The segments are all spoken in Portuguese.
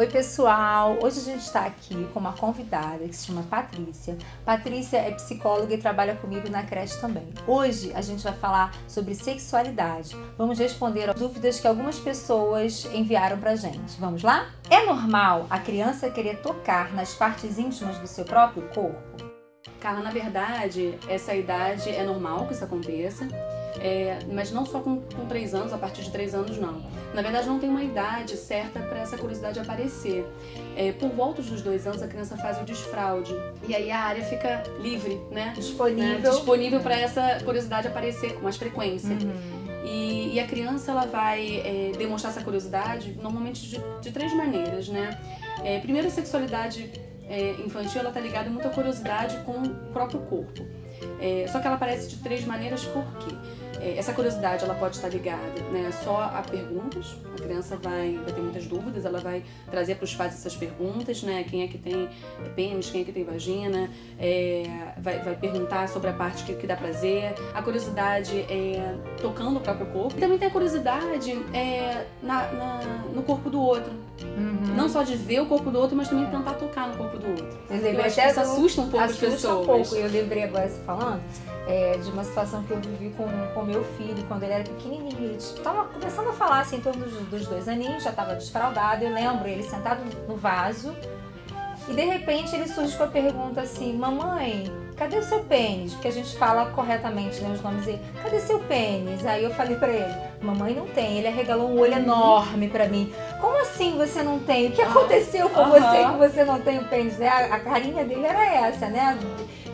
Oi pessoal, hoje a gente está aqui com uma convidada que se chama Patrícia. Patrícia é psicóloga e trabalha comigo na creche também. Hoje a gente vai falar sobre sexualidade. Vamos responder as dúvidas que algumas pessoas enviaram pra gente. Vamos lá? É normal a criança querer tocar nas partes íntimas do seu próprio corpo? Carla, na verdade, essa idade é normal que isso aconteça, mas não só com 3 anos, a partir de 3 anos não. Na verdade, não tem uma idade certa para essa curiosidade aparecer. Por volta dos 2 anos, a criança faz o desfraude e aí a área fica livre, né? Disponível para essa curiosidade aparecer com mais frequência. E a criança ela vai demonstrar essa curiosidade normalmente de 3 maneiras, né? Primeiro, a sexualidade infantil ela está ligada muito à curiosidade com o próprio corpo. Só que ela aparece de 3 maneiras, por quê? Essa curiosidade ela pode estar ligada, né, só a perguntas. A criança vai ter muitas dúvidas, ela vai trazer para os pais essas perguntas, né? Quem é que tem pênis, quem é que tem vagina, vai perguntar sobre a parte que dá prazer. A curiosidade tocando o próprio corpo. E também tem a curiosidade no corpo do outro. Não só de ver o corpo do outro, mas também tentar tocar no corpo do outro. Eu acho que isso assusta um pouco as pessoas. Eu lembrei agora você falando de uma situação que eu vivi com meu filho quando ele era pequenininho. Ele estava começando a falar assim, em torno dos 2 aninhos, já estava desfraldado. Eu lembro ele sentado no vaso e de repente ele surge com a pergunta assim: mamãe, cadê o seu pênis? Porque a gente fala corretamente, né, os nomes dele. Cadê seu pênis? Aí eu falei pra ele: mamãe não tem. Ele arregalou um olho enorme pra mim. Como assim você não tem? O que aconteceu com você que você não tem o pênis? Né? A carinha dele era essa, né?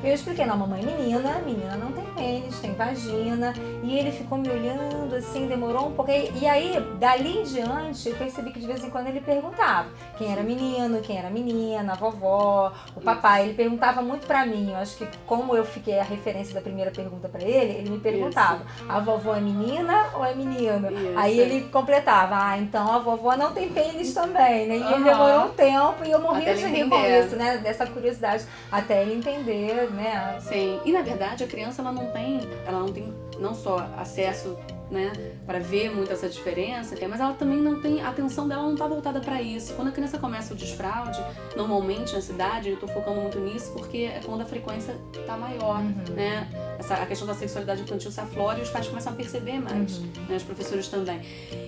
Eu expliquei: não, mamãe, menina não tem pênis, tem vagina. E ele ficou me olhando assim, demorou um pouco. E aí, dali em diante, eu percebi que de vez em quando ele perguntava quem era menino, quem era menina, a vovó, o papai. Ele perguntava muito pra mim. Eu acho que como eu fiquei a referência da primeira pergunta pra ele me perguntava: a vovó é menina ou é menino? Aí ele completava: então a vovó não tem pênis também, né? E ele demorou um tempo e eu morria de rir com isso, né? Dessa curiosidade, até ele entender, né? Sim, e na verdade a criança ela não tem não só acesso, né, para ver muito essa diferença, mas ela também não tem, a atenção dela não está voltada para isso. Quando a criança começa o desfraude, normalmente nessa idade, eu estou focando muito nisso porque é quando a frequência está maior, né? A questão da sexualidade infantil se aflora e os pais começam a perceber mais, né, os professores também.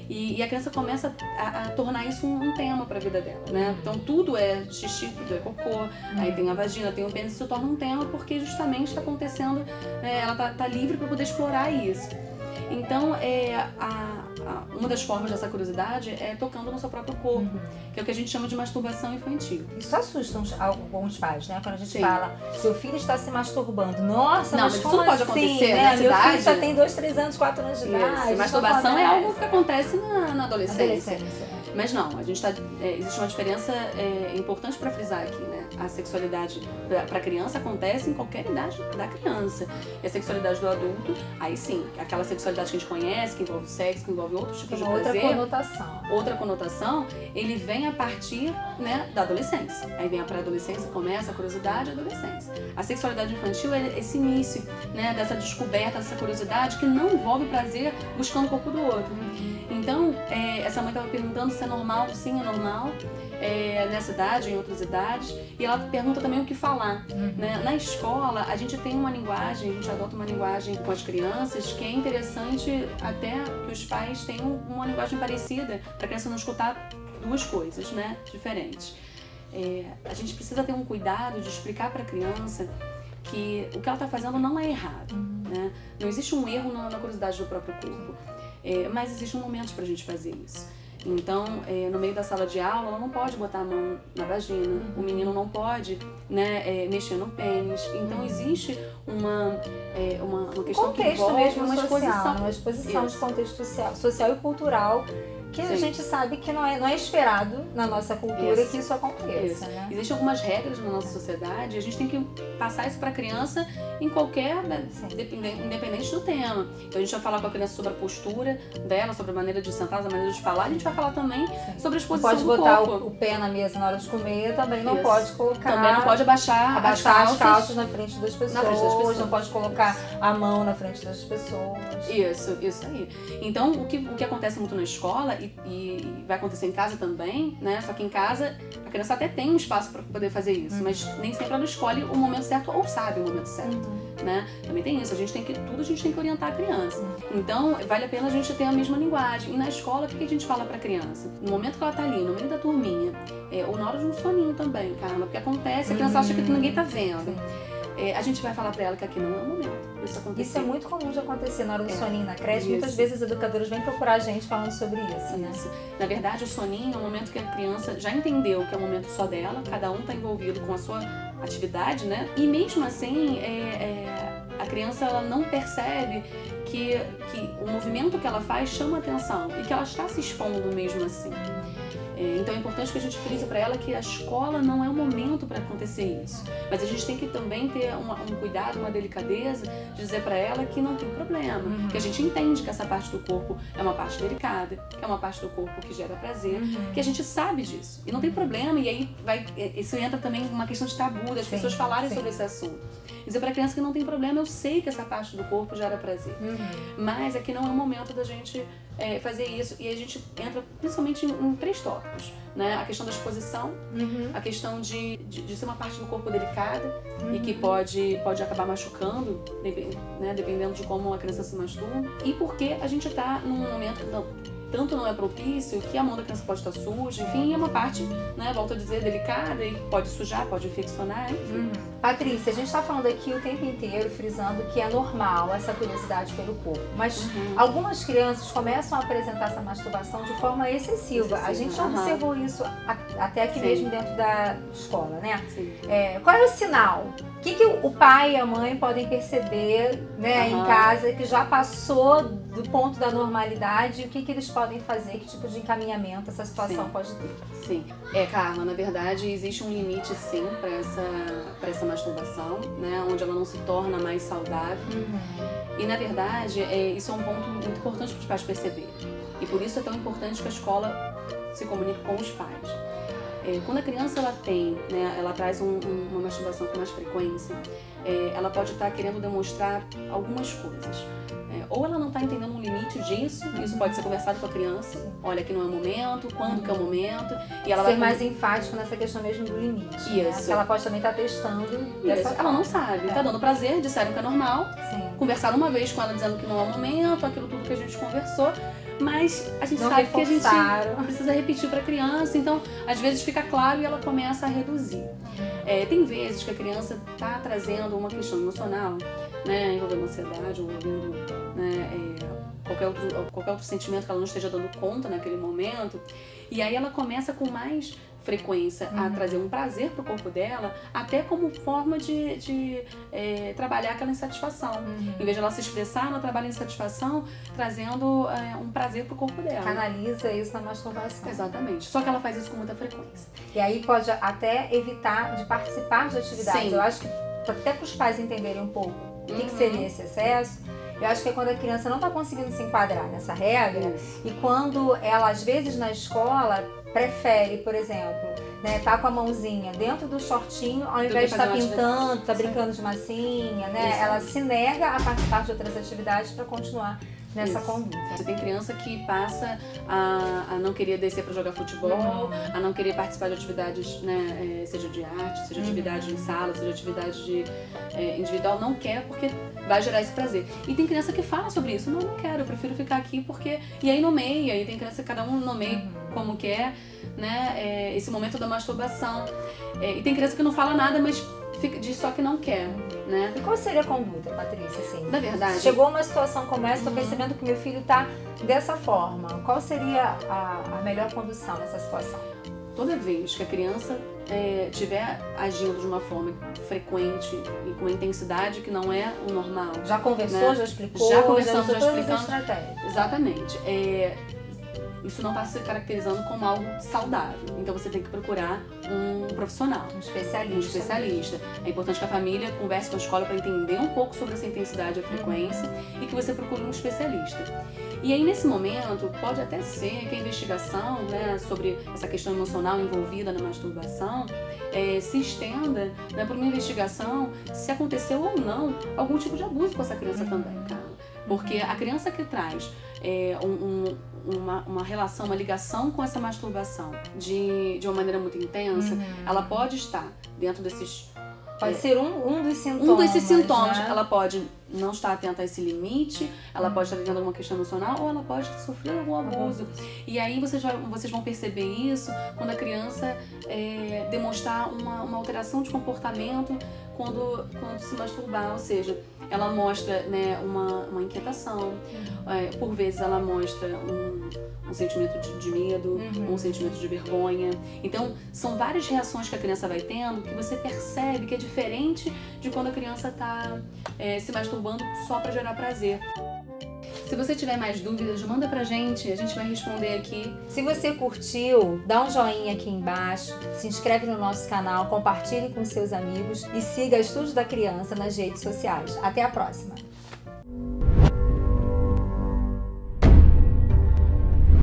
E a criança começa a tornar isso um tema para a vida dela, né? Então tudo é xixi, tudo é cocô, aí tem a vagina, tem o pênis, se torna um tema porque justamente está acontecendo, ela tá livre para poder explorar isso. Então, uma das formas dessa curiosidade é tocando no seu próprio corpo, que é o que a gente chama de masturbação infantil. Isso assusta alguns pais, né? Quando a gente fala, seu filho está se masturbando. Nossa, não, mas isso como não pode assim, acontecer né? nessa Meu idade. filho já tem 2, 3 anos, 4 anos de idade. Masturbação é algo que acontece na adolescência. Mas não, existe uma diferença importante para frisar aqui, né? A sexualidade para criança acontece em qualquer idade da criança. E a sexualidade do adulto, aí sim, aquela sexualidade que a gente conhece, que envolve sexo, que envolve outros tipos de prazer. Outra conotação, ele vem a partir, né, da adolescência. Aí vem a pré-adolescência, começa a curiosidade, a adolescência. A sexualidade infantil é esse início, né, dessa descoberta, dessa curiosidade que não envolve prazer buscando o corpo do outro. Então, essa mãe estava perguntando se é normal. Sim, é normal, nessa idade, em outras idades. E ela pergunta também o que falar. Né? Na escola, a gente tem uma linguagem, a gente adota uma linguagem com as crianças que é interessante até que os pais tenham uma linguagem parecida para a criança não escutar 2 coisas, né, diferentes. A gente precisa ter um cuidado de explicar para a criança que o que ela está fazendo não é errado. Né? Não existe um erro na curiosidade do próprio corpo. Mas existem momentos para a gente fazer isso. Então, no meio da sala de aula, ela não pode botar a mão na vagina, o menino não pode, né, mexer no pênis. Então, existe uma questão contexto que envolve mesmo uma social, exposição de contexto social e cultural que a gente sabe que não é esperado na nossa cultura que isso aconteça. Né? Existem algumas regras na nossa sociedade e a gente tem que passar isso para a criança em qualquer, independente do tema. Então a gente vai falar com a criança sobre a postura dela, sobre a maneira de sentar, a maneira de falar. A gente vai falar também sobre a exposição do corpo. Não pode botar o pé na mesa na hora de comer, também não pode colocar. Também não pode abaixar as calças na frente das pessoas. Não pode colocar a mão na frente das pessoas. Isso aí. Então o que acontece muito na escola, e vai acontecer em casa também, né? Só que em casa a criança até tem um espaço para poder fazer isso, mas nem sempre ela escolhe o momento certo ou sabe o momento certo, né? Também tem isso, a gente tem que orientar a criança. Então, vale a pena a gente ter a mesma linguagem. E na escola, o que a gente fala pra criança? No momento que ela tá ali, no meio da turminha, ou na hora de um soninho também, Carla, porque acontece, a criança acha que ninguém tá vendo. A gente vai falar pra ela que aqui não é o momento. Isso é muito comum de acontecer na hora do soninho na creche. Muitas vezes os educadores vêm procurar a gente falando sobre isso, né? Na verdade, o soninho é o momento que a criança já entendeu que é um momento só dela, cada um tá envolvido com a sua atividade, né? E mesmo assim, a criança ela não percebe que o movimento que ela faz chama atenção e que ela está se expondo mesmo assim. Então é importante que a gente frise para ela que a escola não é o momento para acontecer isso. Mas a gente tem que também ter um cuidado, uma delicadeza, de dizer para ela que não tem problema. Que a gente entende que essa parte do corpo é uma parte delicada, que é uma parte do corpo que gera prazer, que a gente sabe disso. E não tem problema, e aí isso entra também uma questão de tabu, das pessoas falarem sobre esse assunto. Dizer para a criança que não tem problema, eu sei que essa parte do corpo gera prazer. Mas aqui não é o momento da gente fazer isso. E a gente entra principalmente em 3 tópicos, né? A questão da exposição, a questão de ser uma parte do corpo delicada e que pode acabar machucando, né? Dependendo de como a criança se masturba. E porque a gente está num momento que tanto não é propício, que a mão da criança pode estar suja, enfim, é uma parte, né, volto a dizer, delicada e pode sujar, pode infeccionar, enfim. Patrícia, a gente está falando aqui o tempo inteiro, frisando que é normal essa curiosidade pelo corpo, mas algumas crianças começam a apresentar essa masturbação de forma excessiva. A gente já observou isso até aqui mesmo dentro da escola, né? Qual é o sinal? O que o pai e a mãe podem perceber, né, em casa que já passou do ponto da normalidade e o que eles podem fazer, que tipo de encaminhamento essa situação pode ter? Sim. Carla, na verdade existe um limite sim para essa masturbação, né, onde ela não se torna mais saudável. E na verdade isso é um ponto muito importante para os pais perceberem. E por isso é tão importante que a escola se comunique com os pais. Quando a criança ela traz uma masturbação com mais frequência, ela pode estar querendo demonstrar algumas coisas. Ou ela não está entendendo um limite disso, isso pode ser conversado com a criança, olha que não é o momento, quando que é o momento. E ela ser mais enfático nessa questão mesmo do limite. Isso. Né? Ela pode também estar testando. Ela não sabe, tá dando prazer, disseram que é normal. Conversaram uma vez com ela dizendo que não é o momento, aquilo tudo que a gente conversou. Mas a gente sabe que a gente precisa repetir para a criança, então às vezes fica claro e ela começa a reduzir. Tem vezes que a criança está trazendo uma questão emocional, né, envolvendo ansiedade, envolvendo, né, qualquer outro sentimento que ela não esteja dando conta naquele momento, e aí ela começa com mais frequência a trazer um prazer pro corpo dela, até como forma de trabalhar aquela insatisfação. Em vez de ela se expressar, ela trabalha a insatisfação, trazendo um prazer pro corpo dela. Canaliza isso na masturbação. Exatamente. Só que ela faz isso com muita frequência. E aí pode até evitar de participar de atividades. Eu acho que até para os pais entenderem um pouco o que seria esse excesso, eu acho que é quando a criança não está conseguindo se enquadrar nessa regra e quando ela, às vezes, na escola, prefere, por exemplo, né, tá com a mãozinha dentro do shortinho, ao invés de estar pintando, tá brincando de massinha, né? Ela se nega a participar de outras atividades para continuar nessa conduta. Você tem criança que passa a não querer descer para jogar futebol, a não querer participar de atividades, né, seja de arte, seja atividade em sala, seja atividade individual, não quer porque vai gerar esse prazer. E tem criança que fala sobre isso, não quero, eu prefiro ficar aqui porque... E aí nomeia, e tem criança que cada um nomeia como quer, né, esse momento da masturbação. E tem criança que não fala nada, mas diz só que não quer, né? E qual seria a conduta, Patrícia, assim? Na verdade... Chegou uma situação como essa, tô percebendo que meu filho tá dessa forma. Qual seria a melhor condução nessa situação? Toda vez que a criança estiver agindo de uma forma frequente e com uma intensidade que não é o normal... Já conversou, né? Já explicou? Já conversamos, já explicando. Estratégias. Exatamente. Isso não está se caracterizando como algo saudável. Então você tem que procurar um profissional. Um especialista. É importante que a família converse com a escola para entender um pouco sobre essa intensidade e a frequência e que você procure um especialista. E aí, nesse momento, pode até ser que a investigação, né, sobre essa questão emocional envolvida na masturbação se estenda, né, por uma investigação se aconteceu ou não algum tipo de abuso com essa criança também, cara. Porque a criança que traz uma relação, uma ligação com essa masturbação de uma maneira muito intensa, ela pode estar dentro desses... Pode ser um dos sintomas. Um desses sintomas. Né? Ela pode não estar atenta a esse limite, ela pode estar vivendo alguma questão emocional, ou ela pode sofrer algum abuso. E aí vocês vão perceber isso quando a criança demonstrar uma alteração de comportamento quando se masturbar, ou seja, ela mostra, né, uma inquietação, por vezes ela mostra um sentimento de medo, um sentimento de vergonha. Então, são várias reações que a criança vai tendo que você percebe que é diferente de quando a criança está se masturbando só para gerar prazer. Se você tiver mais dúvidas, manda pra gente, a gente vai responder aqui. Se você curtiu, dá um joinha aqui embaixo, se inscreve no nosso canal, compartilhe com seus amigos e siga Estúdio da Criança nas redes sociais. Até a próxima!